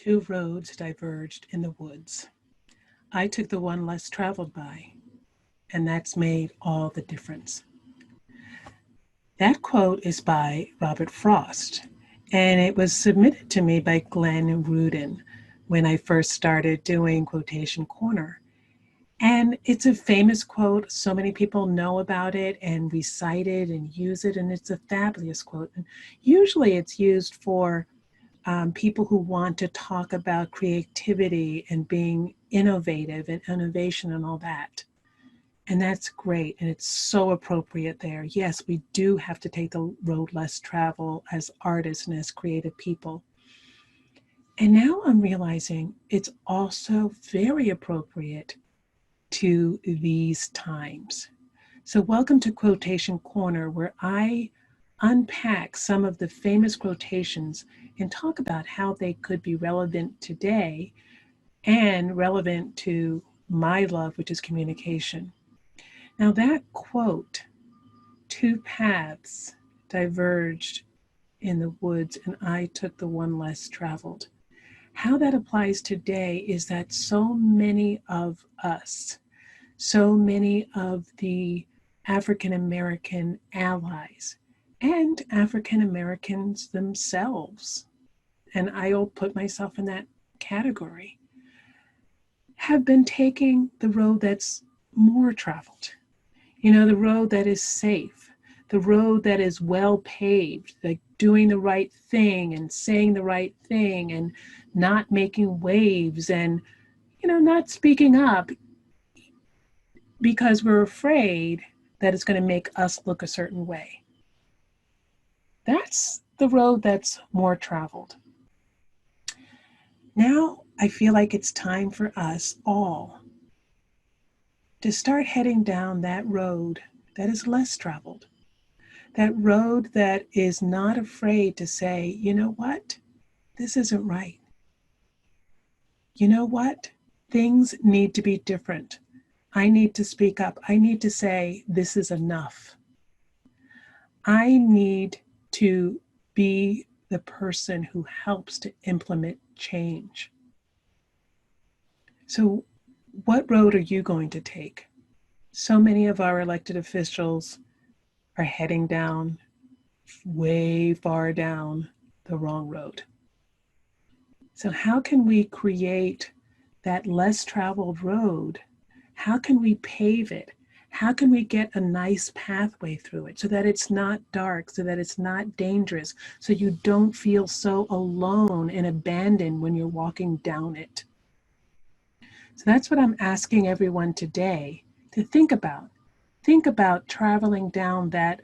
Two roads diverged in the woods. I took the one less traveled by, and that's made all the difference. That quote is by Robert Frost, and it was submitted to me by Glenn Rudin when I first started doing Quotation Corner. And it's a famous quote. So many people know about it and recite it and use it, and it's a fabulous quote. And usually it's used for people who want to talk about creativity and being innovative and innovation and all that. And that's great. And it's so appropriate there. Yes, we do have to take the road less traveled as artists and as creative people. And now I'm realizing it's also very appropriate to these times. So welcome to Quotation Corner, where I unpack some of the famous quotations and talk about how they could be relevant today and relevant to my love, which is communication. Now that quote, two paths diverged in the woods and I took the one less traveled. How that applies today is that so many of us, so many of the African American allies and African Americans themselves, and I'll put myself in that category, have been taking the road that's more traveled. You know, the road that is safe, the road that is well paved, like doing the right thing and saying the right thing and not making waves and, not speaking up because we're afraid that it's going to make us look a certain way. That's the road that's more traveled. Now I feel like it's time for us all to start heading down that road that is less traveled. That road that is not afraid to say, you know what? This isn't right. You know what? Things need to be different. I need to speak up. I need to say, this is enough. I need to be the person who helps to implement change. So what road are you going to take? So many of our elected officials are heading down, way far down the wrong road. So how can we create that less traveled road? How can we pave it? How can we get a nice pathway through it so that it's not dark, so that it's not dangerous, so you don't feel so alone and abandoned when you're walking down it? So that's what I'm asking everyone today to think about. Think about traveling down that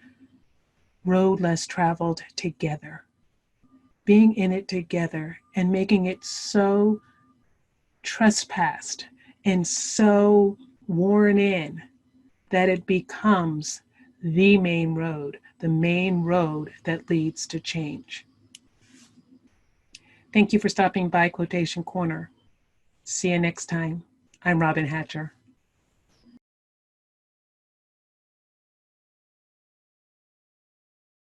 road less traveled together, being in it together and making it so trespassed and so worn in that it becomes the main road that leads to change. Thank you for stopping by Quotation Corner. See you next time. I'm Robyn Hatcher.